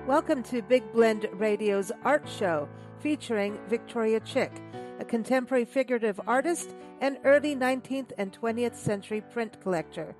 Welcome to Big Blend Radio's Art Show, featuring Victoria Chick, a contemporary figurative artist and early 19th and 20th century print collector.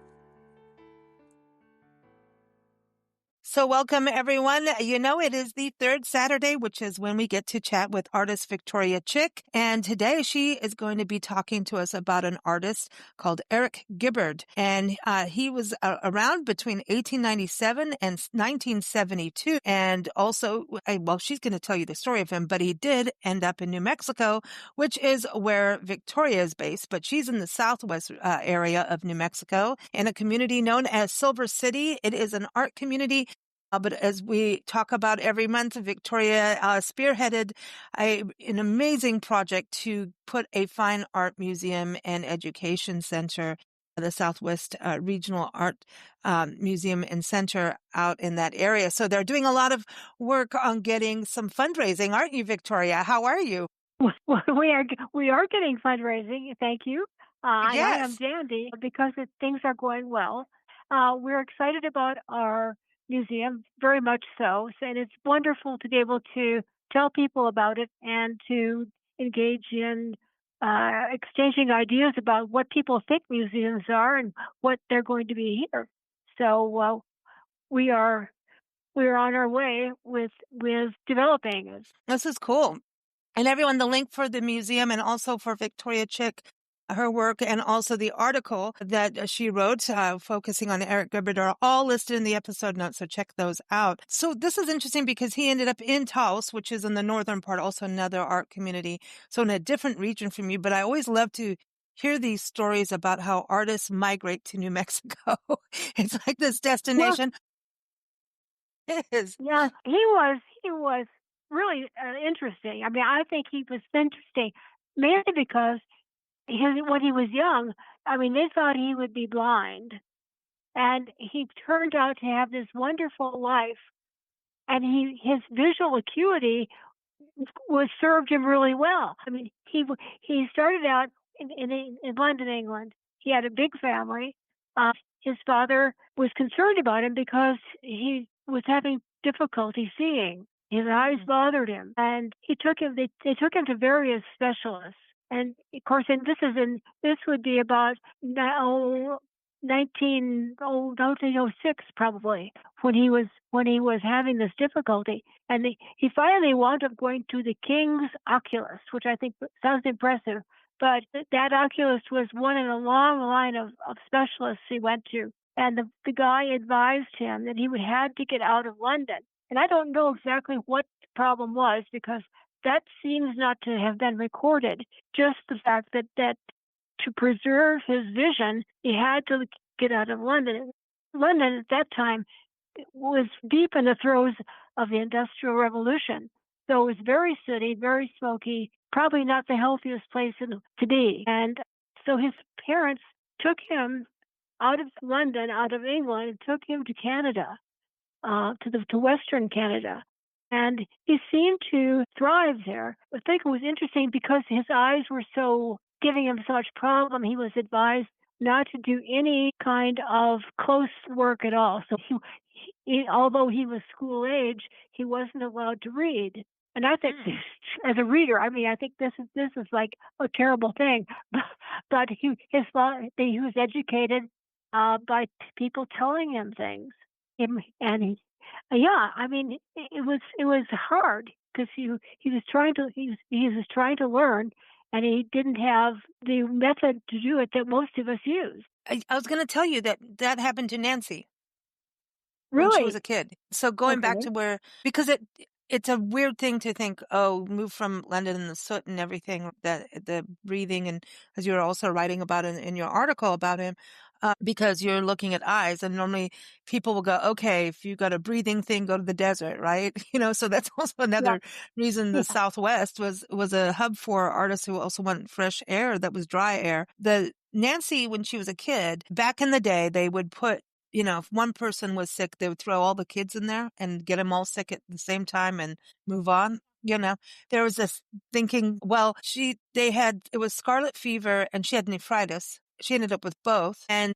So welcome, everyone. You know, it is the third Saturday, which is when we get to chat with artist Victoria Chick. And today she is going to be talking to us about an artist called Eric Gibberd. And he was around between 1897 and 1972. And also, well, she's going to tell you the story of him, but he did end up in New Mexico, which is where Victoria is based. But she's in the southwest area of New Mexico in a community known as Silver City. It is an art community. But as we talk about every month, Victoria spearheaded an amazing project to put a fine art museum and education center, the Southwest Regional Art Museum and Center out in that area. So they're doing a lot of work on getting some fundraising, aren't you, Victoria? How are you? Well, we are getting fundraising. Thank you. Yes. I am dandy because things are going well. We're excited about our museum, very much so. And it's wonderful to be able to tell people about it and to engage in exchanging ideas about what people think museums are and what they're going to be here. So we are on our way with developing it. This is cool. And everyone, the link for the museum and also for Victoria Chick, her work, and also the article that she wrote focusing on Eric Gibberd are all listed in the episode notes, so check those out. So this is interesting because he ended up in Taos, which is in the northern part, also another art community, so in a different region from you. But I always love to hear these stories about how artists migrate to New Mexico. It's like this destination. It is. Yeah, he was really interesting. I mean, I think he was interesting mainly because when he was young, I mean, they thought he would be blind, and he turned out to have this wonderful life, and his visual acuity was served him really well. I mean, he started out in London, England. He had a big family. His father was concerned about him because he was having difficulty seeing. His eyes bothered him, and they took him to various specialists. And of course, this would be about 1906 probably when he was having this difficulty, and he finally wound up going to the King's oculist, which I think sounds impressive. But that oculist was one in a long line of specialists he went to, and the guy advised him that he would have to get out of London. And I don't know exactly what the problem was because that seems not to have been recorded. Just the fact that to preserve his vision, he had to get out of London. London at that time was deep in the throes of the Industrial Revolution. So it was very sooty, very smoky, probably not the healthiest place to be. And so his parents took him out of London, out of England, and took him to Canada, to Western Canada. And he seemed to thrive there. I think it was interesting because his eyes were giving him so much problem. He was advised not to do any kind of close work at all. So he although he was school age, he wasn't allowed to read. And I think, as a reader, I mean, I think this is like a terrible thing. But he was educated by people telling him things, yeah, I mean, it was hard because he was trying to learn, and he didn't have the method to do it that most of us use. I was going to tell you that happened to Nancy. Really? When she was a kid. So going back to because it's a weird thing to think, move from London and the soot and everything, the breathing, and as you were also writing about in your article about him, because you're looking at eyes, and normally people will go, okay, if you got a breathing thing, go to the desert, right? So that's also another reason the Southwest was a hub for artists who also want fresh air that was dry air. Nancy, when she was a kid, back in the day, they would put, if one person was sick, they would throw all the kids in there and get them all sick at the same time and move on. There was this thinking, well, it was scarlet fever and she had nephritis. She ended up with both. And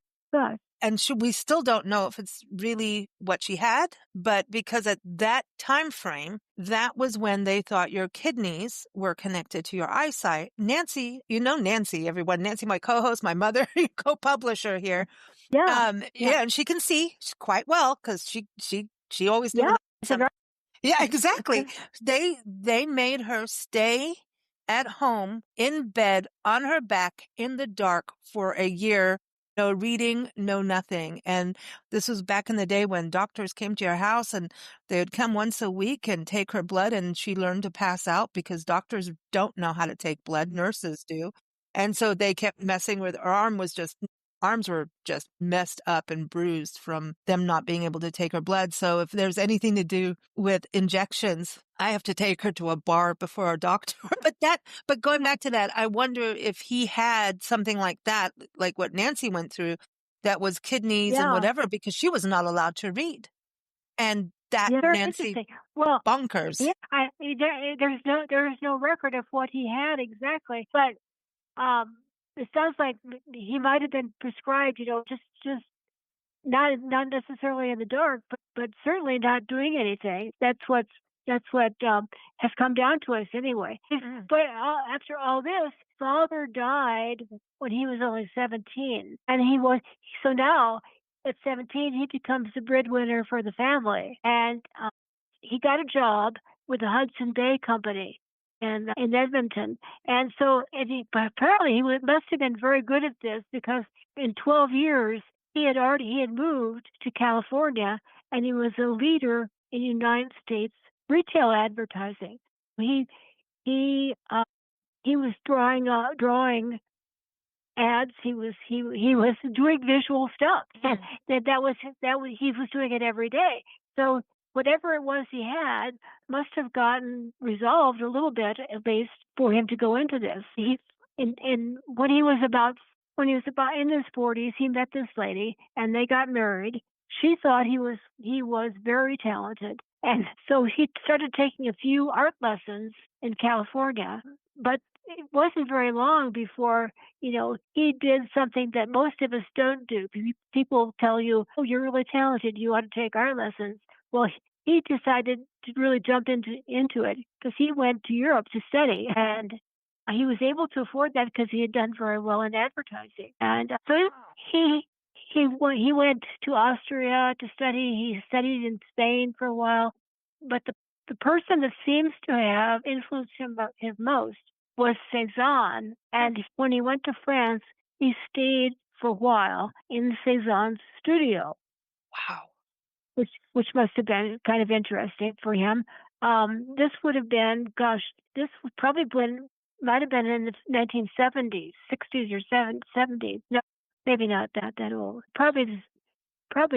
and we still don't know if it's really what she had, but because at that time frame, that was when they thought your kidneys were connected to your eyesight. Nancy, Nancy, everyone. Nancy, my co-host, my mother, co-publisher here. Yeah. Yeah, and she can see quite well because she always knew when Yeah. something. Yeah, exactly. They made her stay at home in bed on her back in the dark for a year. No reading, no nothing. And this was back in the day when doctors came to your house and they would come once a week and take her blood, and she learned to pass out because doctors don't know how to take blood. Nurses do. And so they kept messing with her arms were just messed up and bruised from them not being able to take her blood. So if there's anything to do with injections, I have to take her to a bar before a doctor. But going back to that, I wonder if he had something like that, like what Nancy went through, that was kidneys and Yeah. whatever, because she was not allowed to read. And that Yeah. Very Nancy interesting. Well, bonkers. yeah, there's no record of what he had exactly, but it sounds like he might have been prescribed, just not necessarily in the dark, but certainly not doing anything. That's what has come down to us anyway. But after all this, father died when he was only 17, and so now at 17 he becomes the breadwinner for the family, and he got a job with the Hudson Bay Company in Edmonton. And so, but apparently he must have been very good at this, because in 12 years he had moved to California, and he was a leader in United States retail advertising. He he uh, he was drawing ads. He was doing visual stuff, and he was doing it every day. So whatever it was he had must have gotten resolved a little bit, at least, for him to go into this. When he was about in his 40s, he met this lady, and they got married. She thought he was very talented, and so he started taking a few art lessons in California. But it wasn't very long before, he did something that most of us don't do. People tell you, "Oh, you're really talented, you ought to take art lessons." Well, he decided to really jump into it, because he went to Europe to study, and he was able to afford that because he had done very well in advertising. And so he went to Austria to study. He studied in Spain for a while, but the person that seems to have influenced him most was Cézanne. And when he went to France, he stayed for a while in Cézanne's studio. Wow. Which must have been kind of interesting for him. This would have been, this would probably might have been in the 1970s, 60s or 70s. No, maybe not that old. Probably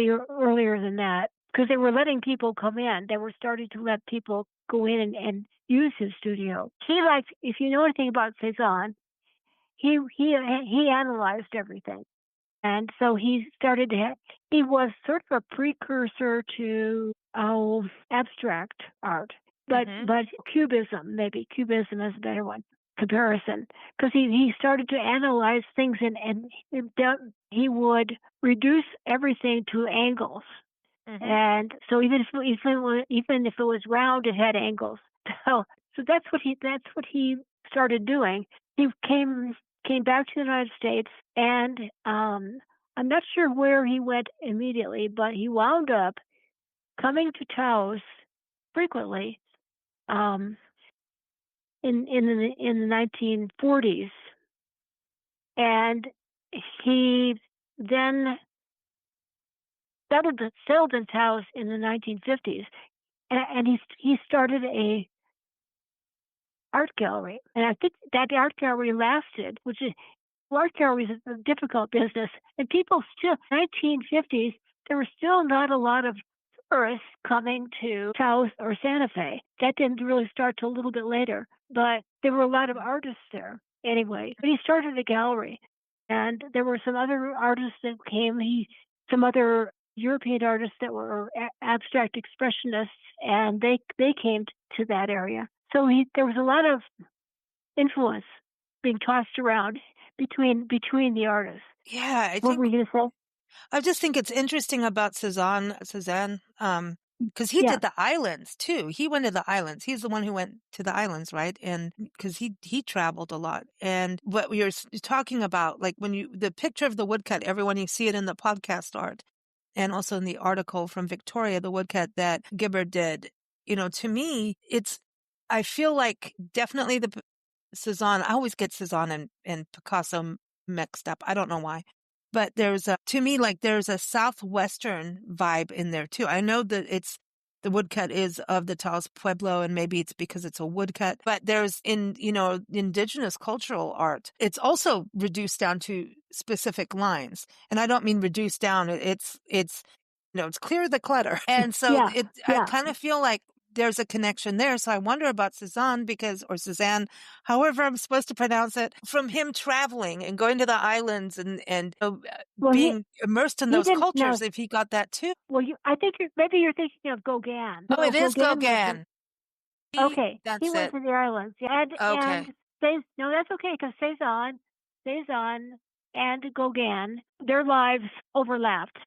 earlier than that, because they were letting people come in. They were starting to let people go in and use his studio. If you know anything about Cézanne, he analyzed everything. And so he was sort of a precursor to abstract art, but cubism is a better one comparison, because he started to analyze things, and he would reduce everything to angles. And so even if it was round, it had angles. So that's what he started doing. He came back to the United States, and I'm not sure where he went immediately, but he wound up coming to Taos frequently in the 1940s, and he then settled in Taos in the 1950s, and he started a art gallery, and I think that art gallery lasted, art galleries is a difficult business, and people still, 1950s, there were still not a lot of tourists coming to Taos or Santa Fe. That didn't really start till a little bit later, but there were a lot of artists there anyway. But he started a gallery, and there were some other artists that came, some other European artists that were abstract expressionists, and they came to that area. So there was a lot of influence being tossed around between the artists. Yeah, What were you going to say? I just think it's interesting about Cézanne, because he Yeah. did the islands too. He went to the islands. He's the one who went to the islands, right? And because he traveled a lot. And what we were talking about, like when the picture of the woodcut, everyone, you see it in the podcast art and also in the article from Victoria, the woodcut that Gibberd did. To me, I feel like definitely the Cézanne. I always get Cézanne and Picasso mixed up. I don't know why. But to me, like there's a southwestern vibe in there too. I know that the woodcut is of the Taos Pueblo, and maybe it's because it's a woodcut, but there's indigenous cultural art. It's also reduced down to specific lines. And I don't mean reduced down. It's clear the clutter. And so I kind of feel like there's a connection there. So I wonder about Cézanne or Cézanne, however I'm supposed to pronounce it, from him traveling and going to the islands and being immersed in those cultures, if he got that too. Well, I think maybe you're thinking of Gauguin. Oh, it is Gauguin. Okay, he went to the islands. Yeah, okay. No, that's okay, because Cézanne and Gauguin, their lives overlapped.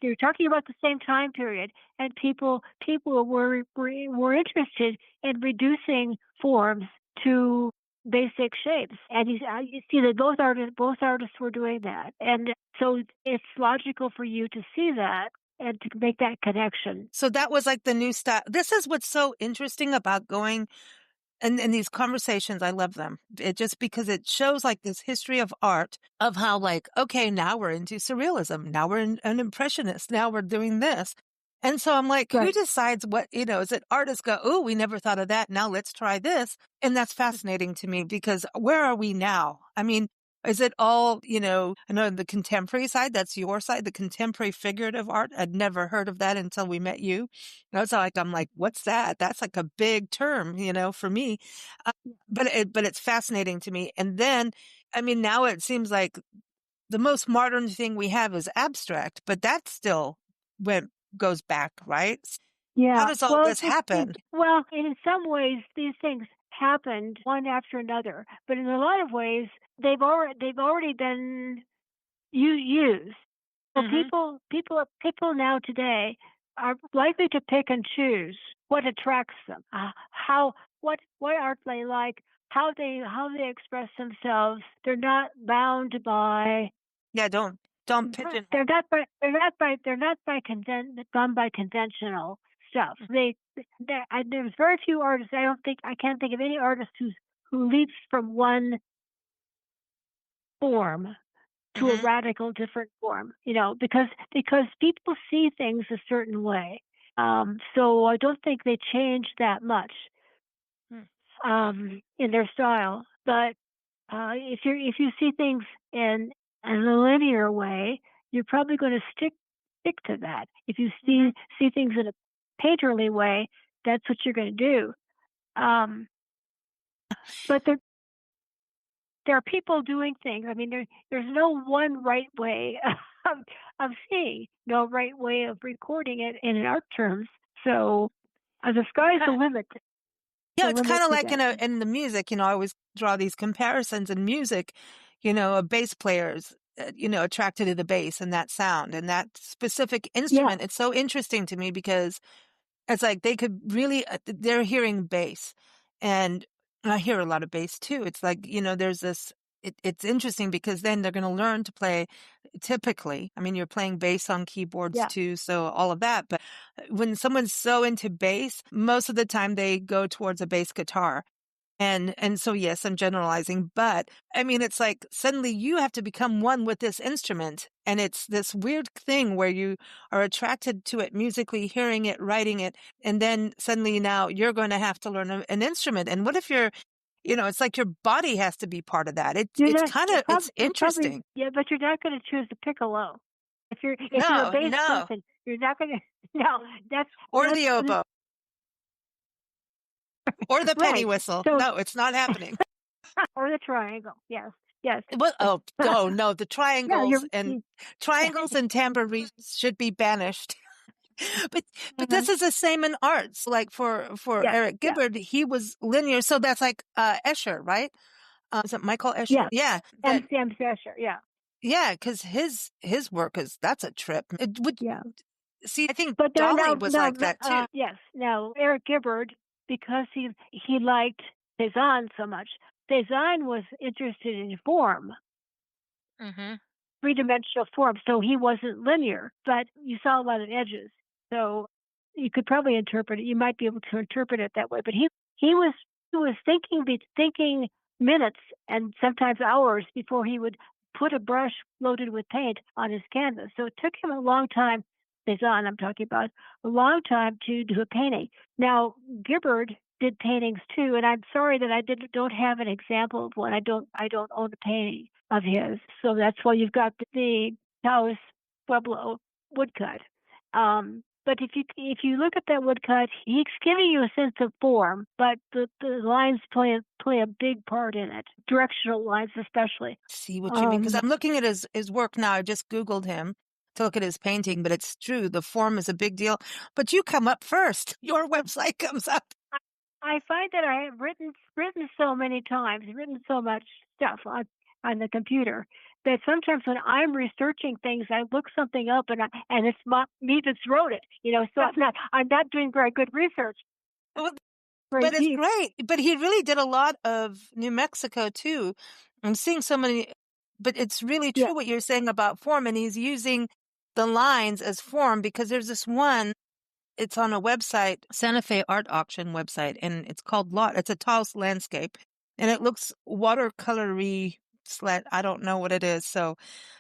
They're talking about the same time period, and people were interested in reducing forms to basic shapes, and you see that both artists were doing that, and so it's logical for you to see that and to make that connection. So that was like the new style. This is what's so interesting about going. And these conversations, I love them. Just because it shows like this history of art of how like, okay, now we're into surrealism. Now we're an impressionist. Now we're doing this. And so I'm like, Who decides what, is it artists go, oh, we never thought of that. Now let's try this. And that's fascinating to me because where are we now? I mean, is it all, I know the contemporary side, that's your side, the contemporary figurative art. I'd never heard of that until we met you. So I'm like, what's that? That's like a big term, for me. But it's fascinating to me. And then, I mean, now it seems like the most modern thing we have is abstract, but that still goes back, right? Yeah. How does all this happen? Well, in some ways, these things happened one after another, but in a lot of ways, they've already been used. So people now today are likely to pick and choose what attracts them, what art they like, how they express themselves. They're not bound by. Yeah, don't pigeon. They're not bound by conventional stuff. There's very few artists. I can't think of any artist who leaps from one form to a radical different form, because people see things a certain way. So I don't think they change that much in their style. But if you see things in a linear way, you're probably going to stick to that. If you see things in a painterly way, that's what you're going to do. But there are people doing things. I mean, there's no one right way of seeing, no right way of recording it in art terms. So the sky's the limit. Yeah, it's kind of like in the music. I always draw these comparisons in music. A bass player's attracted to the bass and that sound and that specific instrument. Yeah. It's so interesting to me because it's like they could really they're hearing bass, and I hear a lot of bass too. It's like, there's this, it's interesting because then they're going to learn to play typically. I mean, you're playing bass on keyboards too. So all of that. But when someone's so into bass, most of the time they go towards a bass guitar. And so, yes, I'm generalizing, but I mean, it's like suddenly you have to become one with this instrument. And it's this weird thing where you are attracted to it musically, hearing it, writing it. And then suddenly now you're going to have to learn an instrument. And what if it's like your body has to be part of that. It's interesting. But you're not going to choose the piccolo. If you're a bass person, you're not going to, or the oboe. Or the penny whistle. So, no, it's not happening. Or the triangle. Yes. Well, no, the triangles triangles and tambourines should be banished. But this is the same in arts. Like for Eric Gibberd, he was linear. So that's like Escher, right? Is it Michael Escher? Yeah. M.C. Escher, yeah. Yeah, because his work that's a trip. It would Yeah. see. I think But Dolly was like that too. yes. Now Eric Gibberd, because he liked Cézanne so much, Cézanne was interested in form, Hmm. three-dimensional form, so he wasn't linear, but you saw a lot of edges. So you could probably interpret it. You might be able to interpret it that way. But he was he was thinking minutes and sometimes hours before he would put a brush loaded with paint on his canvas. So it took him a long time. Cezanne, I'm talking about a long time to do a painting. Now Gibberd did paintings too, and I'm sorry that don't have an example of one. I don't own a painting of his, so that's why you've got the Taos Pueblo woodcut. But if you look at that woodcut, he's giving you a sense of form, but the lines play a big part in it, directional lines especially. See what you mean? Because Um, I'm looking at his work now. I just Googled him to look at his painting, but it's true. The form is a big deal. But you come up first. Your website comes up. I find that I have written so many times, written so much stuff on the computer that sometimes when I'm researching things, I look something up and it's me that's wrote it. So I'm not doing very good research, Well, very but it's deep. great. But he really did a lot of New Mexico too. I'm seeing so many, but it's really Yeah, true what you're saying about form. And he's using the lines as form because there's this one, it's on a website, Santa Fe art auction website, and it's called Lot. It's a Taos landscape and it looks watercolory slat. I don't know what it is. So,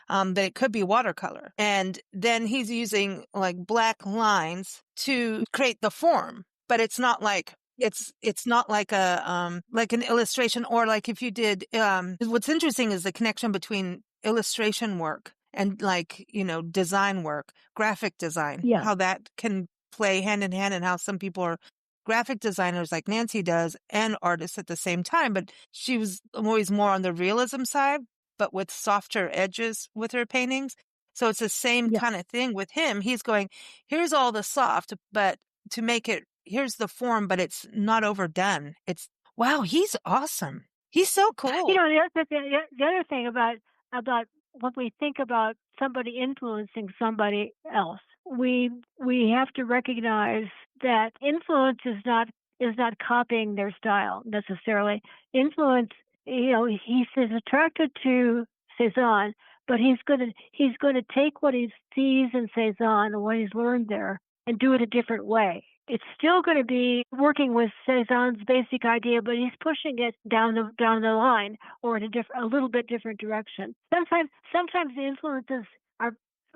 that it could be watercolor. And then he's using like black lines to create the form, but it's not like it's not like an illustration or like if you did what's interesting is the connection between illustration work and like design work, graphic design, yeah, how that can play hand in hand, and how some people are graphic designers like Nancy does and artists at the same time, but she was always more on the realism side but with softer edges with her paintings. So it's the same yeah. kind of thing with him. He's going, here's all the soft, but to make it, here's the form, but it's not overdone. It's, wow, he's awesome. He's so cool. The other thing about when we think about somebody influencing somebody else, we have to recognize that influence is not copying their style necessarily. Influence, he's attracted to Cezanne, but he's gonna take what he sees in Cezanne and what he's learned there and do it a different way. It's still going to be working with Cezanne's basic idea, but he's pushing it down the line or in a little bit different direction. Sometimes the influences are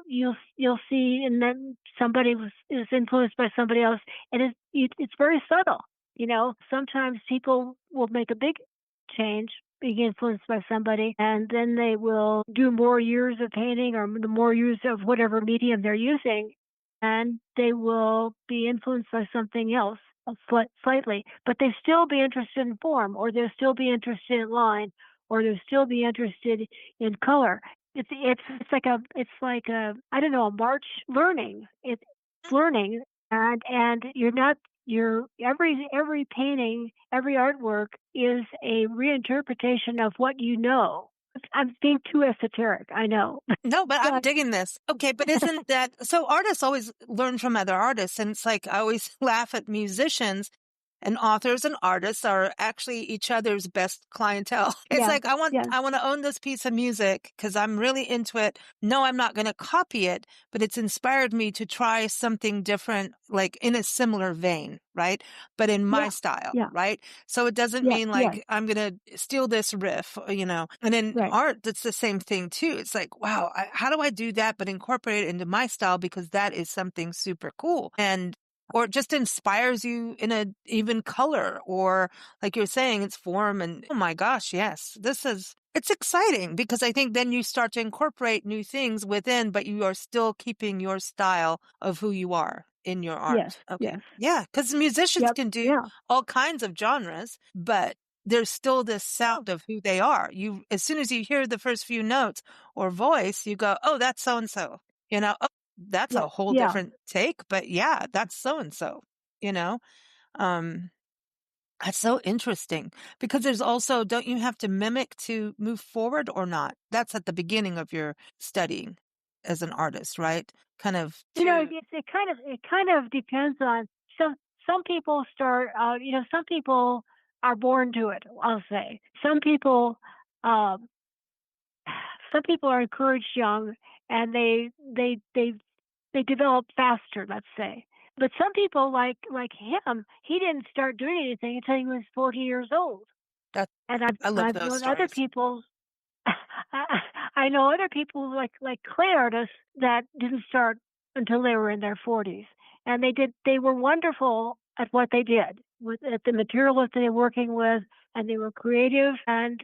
you'll see, and then somebody is influenced by somebody else, and it's very subtle. Sometimes people will make a big change being influenced by somebody, and then they will do more years of painting or the more years of whatever medium they're using, and they will be influenced by something else slightly, but they still be interested in form, or they'll still be interested in line, or they'll still be interested in color. It's like a I don't know, a march learning. It's learning, and you're every painting, every artwork is a reinterpretation of what you know. I'm being too esoteric, I know. No, but I'm But digging this. Okay, but isn't that so? Artists always learn from other artists, and it's like I always laugh at musicians and authors and artists are actually each other's best clientele. It's yeah, like yeah, I want to own this piece of music because I'm really into it. No, I'm not going to copy it, but it's inspired me to try something different, like in a similar vein, right? But in my yeah, style, yeah, right? So it doesn't yeah, mean yeah, like I'm going to steal this riff, And in right. art, that's the same thing too. It's like, wow, how do I do that, but incorporate it into my style because that is something super cool. Or it just inspires you in a even color or like you're saying, it's form and oh my gosh, yes, it's exciting because I think then you start to incorporate new things within, but you are still keeping your style of who you are in your Yes, art. Okay. yes, Yeah. Cause musicians yep, can do yeah, all kinds of genres, but there's still this sound of who they are. As soon as you hear the first few notes or voice, you go, oh, that's so and so, oh, that's yeah, a whole yeah. different take, but yeah, that's so and so, you know. Um That's so interesting because there's also, don't you have to mimic to move forward or not? That's at the beginning of your studying as an artist, right? Kind of to, It kind of depends on some people start out. Some people are born to it. I'll say um, some people are encouraged young, and they develop faster. Let's say, but some people like him, he didn't start doing anything until he was 40 years old. that, And I've I love I've those known other stories. people. I know other people like clay artists that didn't start until they were in their 40s, and they were wonderful at what they did with at the material that they were working with, and they were creative and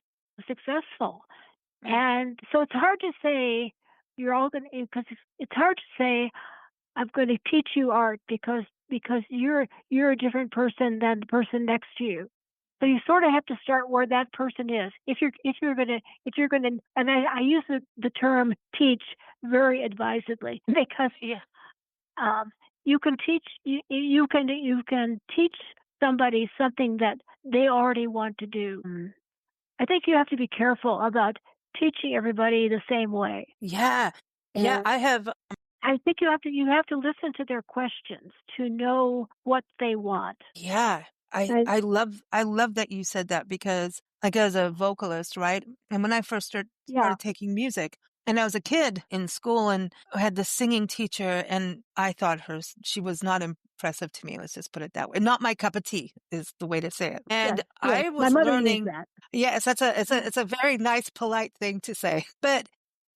successful. Right. And so it's hard to say you're all going to, because it's hard to say I'm going to teach you art because you're a different person than the person next to you. So you sort of have to start where that person is. If you're gonna, and I use the term teach very advisedly because Yeah. um, you can teach somebody something that they already want to do. I think you have to be careful about teaching everybody the same way. Yeah. Yeah. And I have, I think you have to listen to their questions to know what they want. yeah. And I love that you said that because like as a vocalist, right? And when I first yeah, started taking music and I was a kid in school and I had this singing teacher and I thought she was not impressive to me. Let's just put it that way. Not my cup of tea is the way to say it. yes, And yes. I My was mother used learning. that. Yes, it's a very nice, polite thing to say, but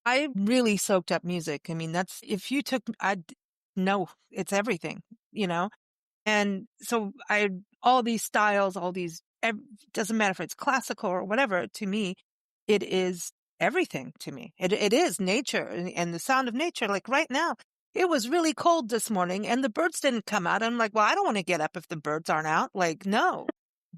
I really soaked up music. I mean, that's, if you took, I'd, no, it's everything, you know? And so all these styles, doesn't matter if it's classical or whatever, to me, it is everything to me. It is nature and the sound of nature. Like right now, it was really cold this morning and the birds didn't come out. I'm like, well, I don't want to get up if the birds aren't out. Like, no.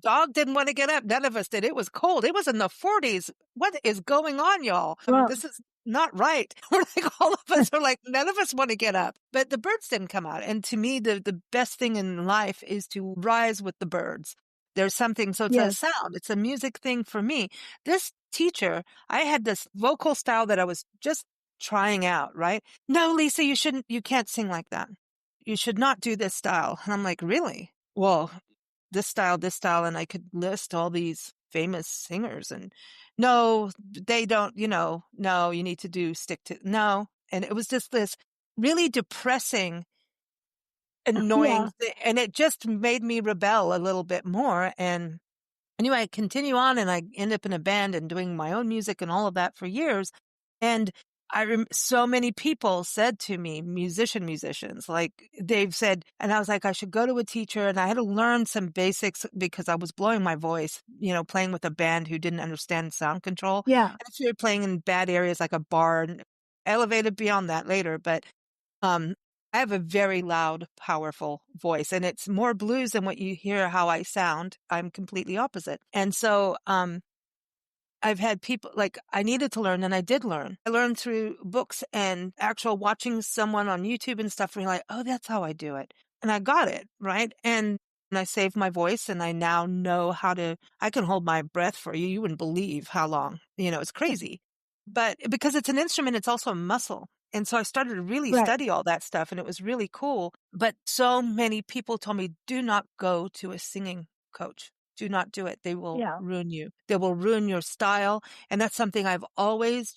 Dog didn't want to get up. None of us did. It was cold. It was in the 40s. What is going on, y'all? Well, This is not right. We're like, all of us are like, none of us want to get up. But the birds didn't come out. And to me, the best thing in life is to rise with the birds. There's something, so it's a yes, sound. It's a music thing for me. This teacher, I had this vocal style that I was just trying out, right? No, Lisa, you can't sing like that. You should not do this style. And I'm like, really? Well, this style, and I could list all these famous singers and no, they don't, no, you need to stick to, no. And it was just this really depressing, annoying yeah, thing. And it just made me rebel a little bit more. And anyway, I continue on and I end up in a band and doing my own music and all of that for years. And so many people said to me, musicians, like they've said, and I was like, I should go to a teacher and I had to learn some basics because I was blowing my voice, playing with a band who didn't understand sound control. yeah, And if you're playing in bad areas like a bar, and elevated beyond that later, but um, I have a very loud, powerful voice, and it's more blues than what you hear how I sound. I'm completely opposite. And so, I've had people like I needed to learn and I did learn. I learned through books and actual watching someone on YouTube and stuff and you're like, oh, that's how I do it. And I got it, right? And I saved my voice and I now know I can hold my breath for you. You wouldn't believe how long, it's crazy. But because it's an instrument, it's also a muscle. And so I started to really right, study all that stuff and it was really cool. But so many people told me, do not go to a singing coach. Do not do it. They will yeah, ruin you. They will ruin your style. And that's something I've always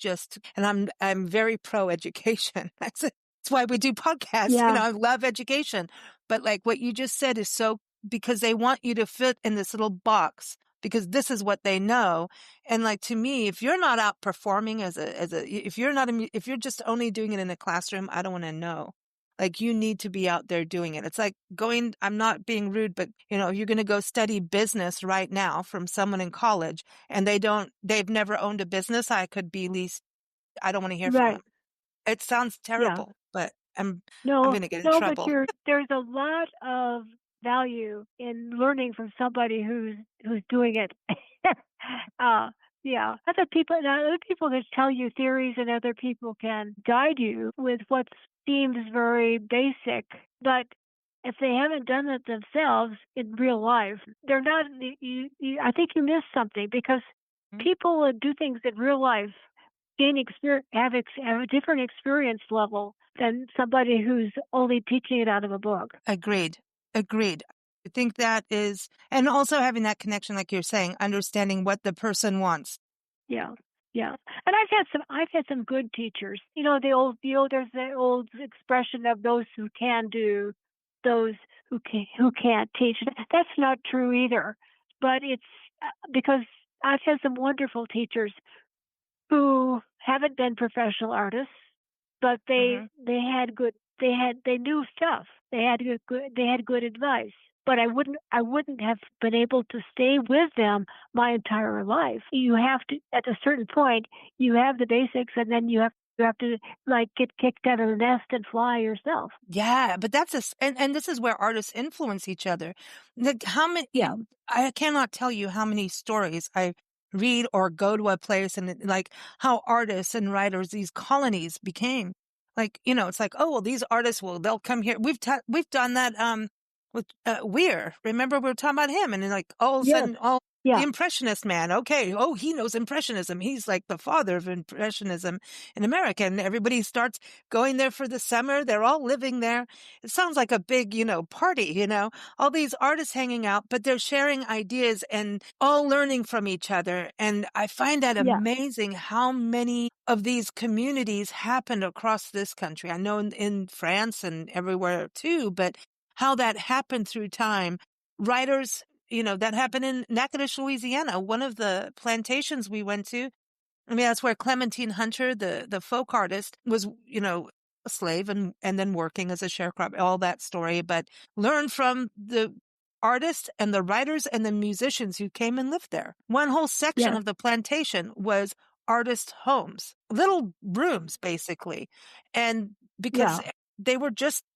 and I'm very pro education. That's why we do podcasts. yeah, I love education. But like what you just said is because they want you to fit in this little box because this is what they know. And like to me, if you're not out performing if you're not, if you're just only doing it in a classroom, I don't want to know. Like you need to be out there doing it. It's like I'm not being rude, but you're going to go study business right now from someone in college and they've never owned a business. I don't want to hear from them. right, It sounds yeah. terrible, but I'm No, going to get in no, but trouble. there's a lot of value in learning from somebody who's doing it. uh, yeah, other people that tell you theories, and other people can guide you with what seems very basic, but if they haven't done it themselves in real life, they're not. I think you miss something because Mhm. people that do things in real life gain experience, have a different experience level than somebody who's only teaching it out of a book. Agreed. Agreed. I think that is, and also having that connection, like you're saying, understanding what the person wants. Yeah, yeah. And I've had some good teachers. There's the old expression of those who can do, those who can't teach. That's not true either. But it's because I've had some wonderful teachers who haven't been professional artists, but Hmm. they knew stuff. They had good advice. But I wouldn't have been able to stay with them my entire life. You have to, at a certain point, you have the basics, and then you have to like get kicked out of the nest and fly yourself. Yeah, but and this is where artists influence each other. Like how many, Yeah, I cannot tell you how many stories I read or go to a place and like how artists and writers, these colonies became like, it's like, oh, well, these artists they'll come here. We've done that, with, Weir. Remember we were talking about him and then like all of a yes, sudden, the yeah, Impressionist man. Okay. Oh, he knows Impressionism. He's like the father of Impressionism in America. And everybody starts going there for the summer. They're all living there. It sounds like a big, party, all these artists hanging out, but they're sharing ideas and all learning from each other. And I find that yeah, amazing how many of these communities happened across this country. I know in France and everywhere too, but how that happened through time. Writers, that happened in Natchitoches, Louisiana, one of the plantations we went to. I mean, that's where Clementine Hunter, the folk artist, was, a slave and then working as a sharecropper, all that story, but learned from the artists and the writers and the musicians who came and lived there. One whole section yeah, of the plantation was artist homes, little rooms, basically. And because yeah.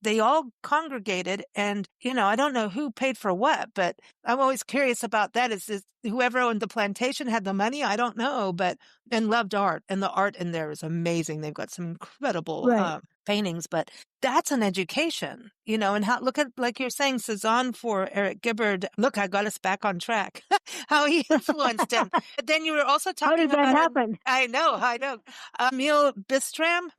they all congregated and, I don't know who paid for what, but I'm always curious about that. Is whoever owned the plantation had the money? I don't know, but and loved art, and the art in there is amazing. They've got some incredible Right. paintings, but that's an education, and how look at like you're saying Cézanne for Eric Gibberd. Look, I got us back on track. How he influenced him. But then you were also How did talking that about an. happen? I know. Emil Bistram.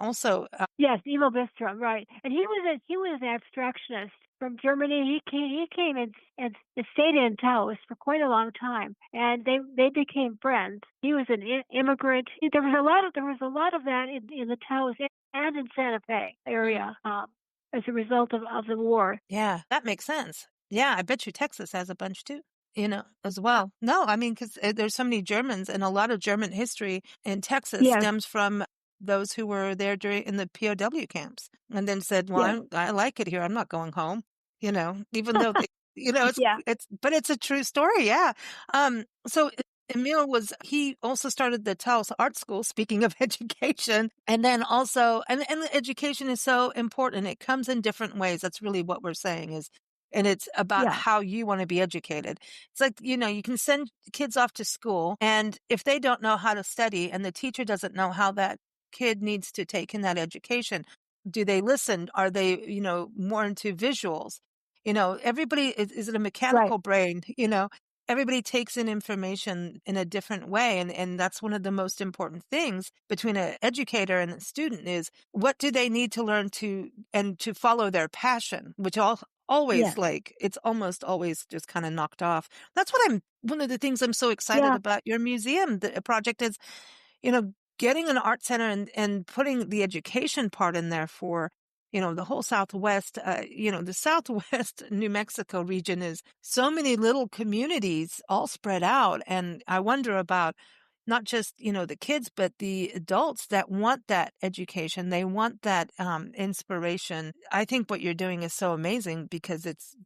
Also, Yes, Emil Bistrom, right? And he was an abstractionist from Germany. He came and stayed in Taos for quite a long time, and they became friends. He was an immigrant. There was a lot of that in the Taos and in Santa Fe mm, area as a result of the war. yeah, that makes sense. Yeah, I bet you Texas has a bunch too. As well. No, I mean, because there's so many Germans, and a lot of German history in Texas Yes, stems from those who were there during in the POW camps, and then said, "Well, yes, I like it here. I'm not going home." Even though yeah, but it's a true story. Yeah. So Emil he also started the Taos Art School. Speaking of education, and then also, and education is so important. It comes in different ways. That's really what we're saying is. And it's about yeah, how you want to be educated. It's like, you can send kids off to school, and if they don't know how to study and the teacher doesn't know how that kid needs to take in that education, do they listen? Are they, more into visuals? Everybody is it a right, mechanical brain? Everybody takes in information in a different way. And that's one of the most important things between an educator and a student is what do they need to learn and to follow their passion, which always yes, like, it's almost always just kind of knocked off. That's one of the things I'm so excited yeah, about your museum the project is, getting an art center and putting the education part in there for, the whole Southwest, the Southwest New Mexico region is so many little communities all spread out. And I wonder about not just, the kids, but the adults that want that education. They want that, inspiration. I think what you're doing is so amazing because it's,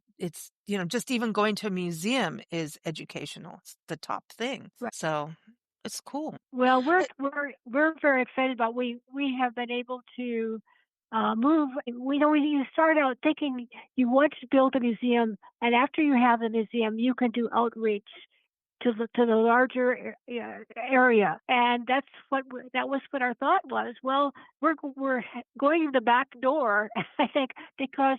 just even going to a museum is educational. It's the top thing. right. So it's cool. Well, Uh, we're very excited about we have been able to move. We know you start out thinking you want to build a museum, and after you have the museum, you can do outreach to the larger area, and that was what our thought was. Well, we're going to the back door, I think, because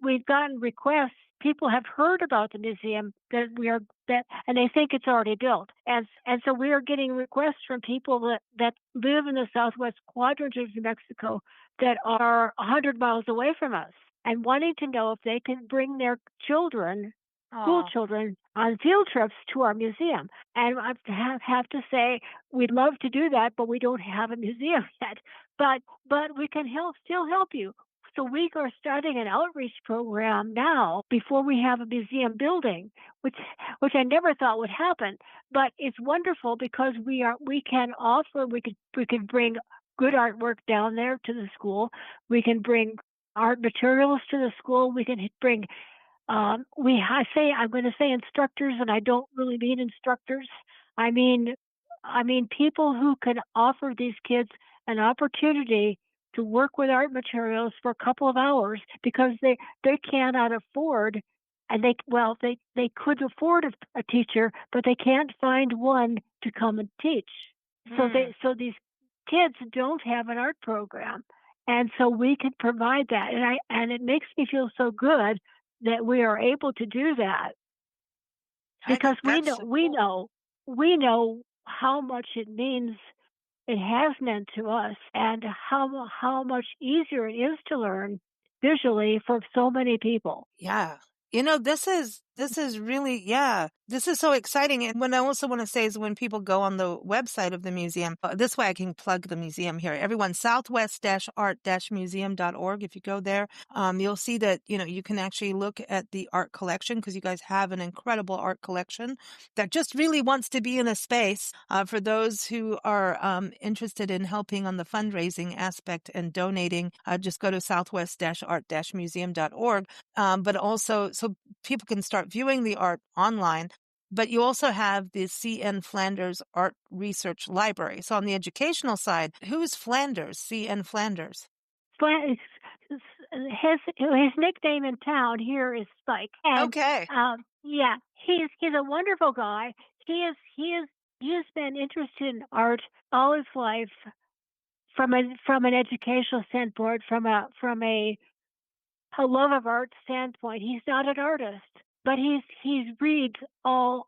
we've gotten requests. People have heard about the museum and they think it's already built, and so we are getting requests from people that live in the southwest quadrant of New Mexico that are 100 miles away from us and wanting to know if they can bring their children, school children, on field trips to our museum. And I have to say, we'd love to do that, but we don't have a museum yet. But we can still help you. So we are starting an outreach program now before we have a museum building, which I never thought would happen. But it's wonderful because we can bring good artwork down there to the school. We can bring art materials to the school. We can bring I'm going to say instructors, and I don't really mean instructors. I mean people who can offer these kids an opportunity to work with art materials for a couple of hours because they cannot afford, and they could afford a teacher, but they can't find one to come and teach. So these kids don't have an art program, and so we can provide that, and it makes me feel so good that we are able to do that because we know how much it has meant to us, and how much easier it is to learn visually for so many people. Yeah. This is really, this is so exciting. And what I also want to say is when people go on the website of the museum, this way I can plug the museum here. Everyone, southwest-art-museum.org. If you go there, you'll see that, you can actually look at the art collection because you guys have an incredible art collection that just really wants to be in a space for those who are interested in helping on the fundraising aspect and donating. Just go to southwest-art-museum.org. But also so people can start viewing the art online. But you also have the C.N. Flanders Art Research Library. So on the educational side, who's Flanders, C.N. Flanders? His nickname in town here is Spike. And, okay. Yeah, he's a wonderful guy. He has been interested in art all his life from an educational standpoint, from a love of art standpoint. He's not an artist, but he reads all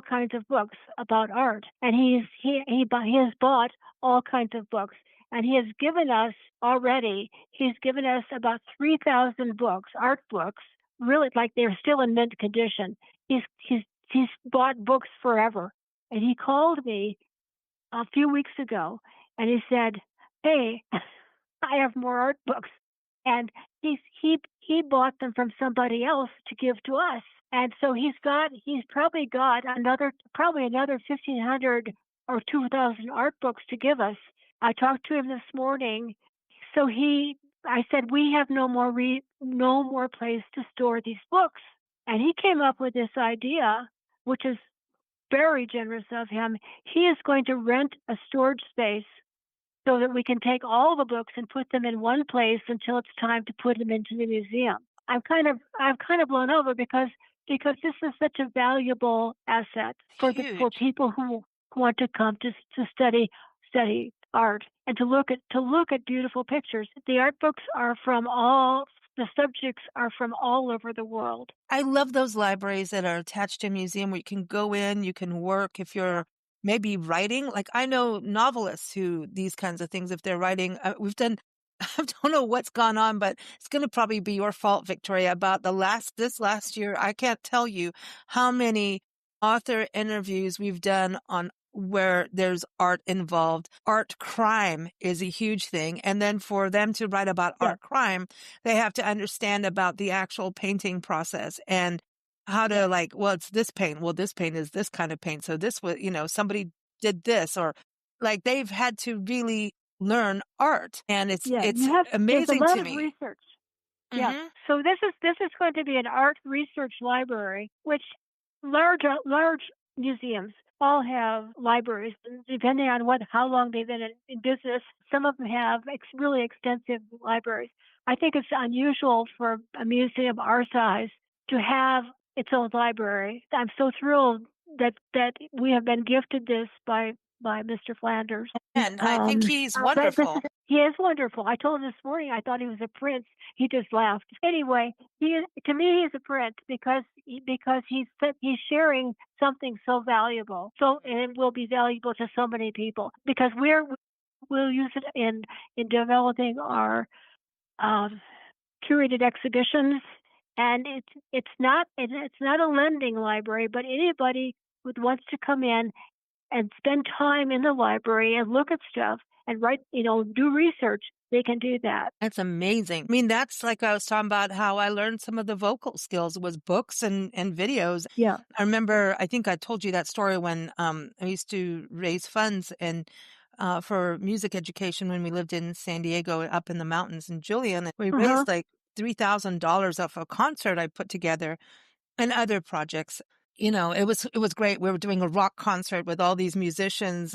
kinds of books about art, and he has bought all kinds of books, and he has given us already. He's given us about 3,000 books, art books, really like they're still in mint condition. He's bought books forever, and he called me a few weeks ago, and he said, "Hey, I have more art books." And he bought them from somebody else to give to us, and so he's probably got another 1,500 or 2,000 art books to give us. I talked to him this morning, so I said we have no more place to store these books, and he came up with this idea, which is very generous of him. He is going to rent a storage space so that we can take all the books and put them in one place until it's time to put them into the museum. I'm kind of blown over because this is such a valuable asset for people who want to come to study art and to look at beautiful pictures. The art books the subjects are from all over the world. I love those libraries that are attached to a museum where you can go in, you can work if you're maybe writing. Like I know novelists who these kinds of things, if they're writing, I don't know what's gone on, but it's going to probably be your fault, Victoria, about this last year. I can't tell you how many author interviews we've done on where there's art involved. Art crime is a huge thing. And then for them to write about art crime, they have to understand about the actual painting process and how to it's this paint. Well, this paint is this kind of paint. So this was, somebody did this, or like they've had to really learn art, and it's amazing there's a lot to of me. Research. Mm-hmm. Yeah. So this is going to be an art research library, which large museums all have libraries, depending on how long they've been in business. Some of them have really extensive libraries. I think it's unusual for a museum our size to have its own library. I'm so thrilled that we have been gifted this by Mr. Flanders. And I think he's But this is wonderful. he is wonderful. I told him this morning I thought he was a prince. He just laughed. Anyway, to me he's a prince because he's sharing something so valuable. So and it will be valuable to so many people because we'll use it in developing our curated exhibitions, and it's not a lending library, but anybody who wants to come in and spend time in the library and look at stuff and write, do research, they can do that. That's amazing. I mean, that's like I was talking about how I learned some of the vocal skills was books and videos. Yeah. I remember, I think I told you that story when I used to raise funds and for music education when we lived in San Diego up in the mountains in Julian. We raised like $3,000 off a concert I put together and other projects. It was great. We were doing a rock concert with all these musicians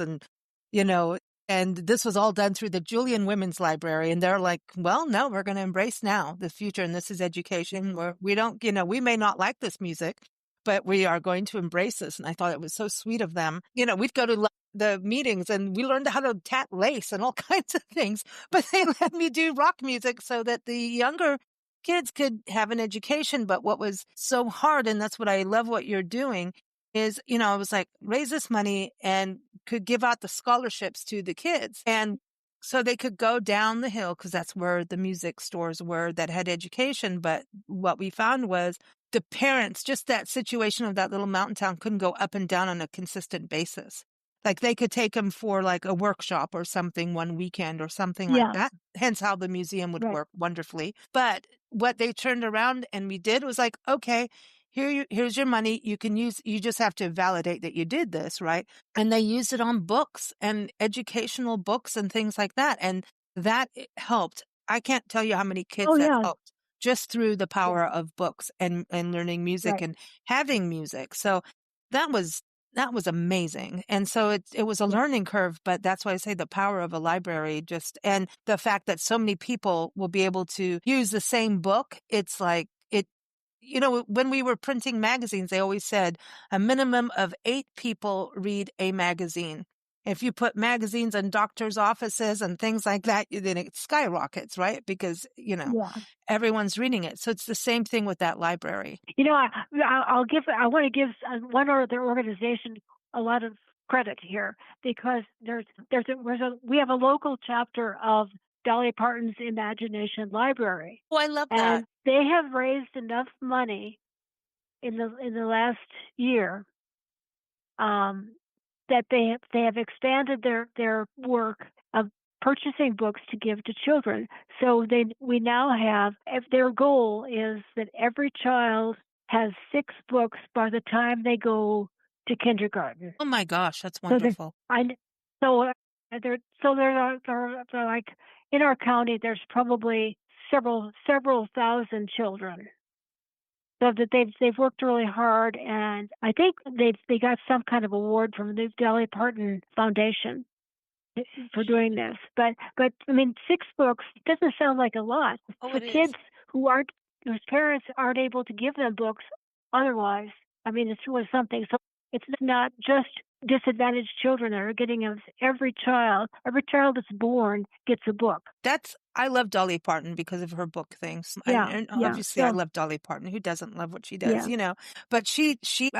you know, and this was all done through the Julian Women's Library. And they're like, well, no, we're going to embrace now the future. And this is education where we don't, we may not like this music, but we are going to embrace this. And I thought it was so sweet of them. We'd go to the meetings and we learned how to tat lace and all kinds of things, but they let me do rock music so that the younger kids could have an education. But what was so hard, and that's what I love what you're doing, is, I was like, raise this money and could give out the scholarships to the kids. And so they could go down the hill because that's where the music stores were that had education. But what we found was the parents, just that situation of that little mountain town couldn't go up and down on a consistent basis. Like they could take them for like a workshop or something one weekend or something like that. Hence how the museum would work wonderfully. But what they turned around and we did was like, okay, here's your money. You just have to validate that you did this, right? And they used it on books and educational books and things like that. And that helped. I can't tell you how many kids that helped just through the power of books and learning music and having music. So that was amazing. And so it was a learning curve, but that's why I say the power of a library and the fact that so many people will be able to use the same book. It's like when we were printing magazines, they always said a minimum of 8 people read a magazine. If you put magazines in doctors' offices and things like that, then it skyrockets, right? Because, everyone's reading it. So it's the same thing with that library. I want to give one other organization a lot of credit here because we have a local chapter of Dolly Parton's Imagination Library. Oh, I love that. And they have raised enough money in the last year that they have expanded their work of purchasing books to give to children. So we now have, if their goal is that every child has 6 books by the time they go to kindergarten. Oh my gosh, that's wonderful. So they're like in our county. There's probably several thousand children. So that they've worked really hard, and I think they got some kind of award from the Dolly Parton Foundation for doing this. But I mean, 6 books doesn't sound like a lot for kids whose parents aren't able to give them books otherwise. I mean, it's really something. So it's not just disadvantaged children that are getting them. Every child that's born gets a book. I love Dolly Parton because of her book things. And obviously I love Dolly Parton. Who doesn't love what she does, But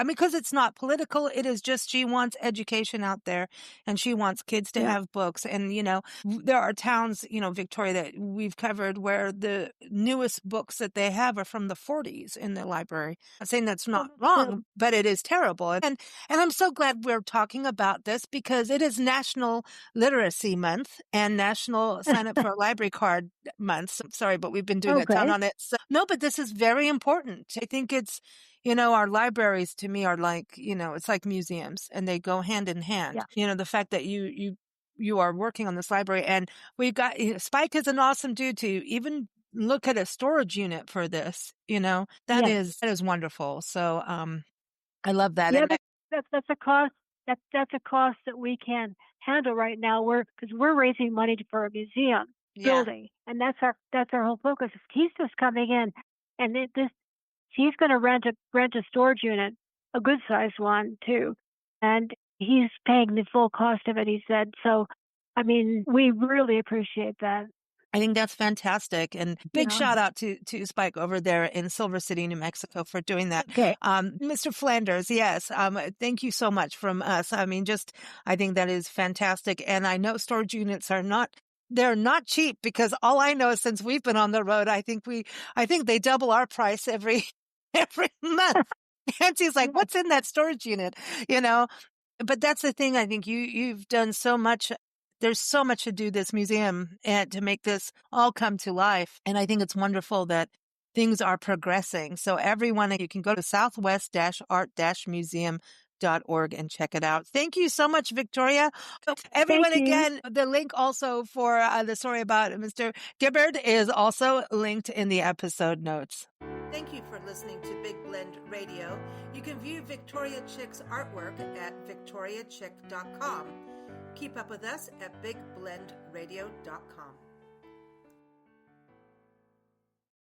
because it's not political, it is just she wants education out there and she wants kids to have books. And, there are towns, Victoria, that we've covered where the newest books that they have are from the 40s in the library. I'm saying that's not wrong, but it is terrible. And I'm so glad we're talking about this because it is National Literacy Month and National Sign Up for a Library Card Month. Sorry, but we've been doing a ton on it. So, no, but this is very important. I think it's, our libraries to me are like, it's like museums and they go hand in hand. Yeah. The fact that you are working on this library and we've got, Spike is an awesome dude to even look at a storage unit for this, that is wonderful. So, I love that. Yeah, that's a cost. That's a cost that we can handle right now. Because we're raising money for a museum building, and that's our whole focus. He's just coming in, and he's going to rent a storage unit a good-sized one, too. And he's paying the full cost of it, he said. So, I mean, we really appreciate that. I think that's fantastic. And big Yeah. shout out to Spike over there in Silver City, New Mexico for doing that. Okay. Mr. Flanders, yes. Thank you so much from us. I mean, I think that is fantastic. And I know storage units they're not cheap, because all I know is, since we've been on the road, I think they double our price every month. And she's like, what's in that storage unit? But that's the thing. I think you've done so much. There's so much to do this museum and to make this all come to life. And I think it's wonderful that things are progressing. So everyone, you can go to southwest-art-museum.org and check it out. Thank you so much, Victoria. Everyone, again, the link also for the story about Mr. Gibberd is also linked in the episode notes. Thank you for listening to Big Blend Radio. You can view Victoria Chick's artwork at victoriachick.com. Keep up with us at bigblendradio.com.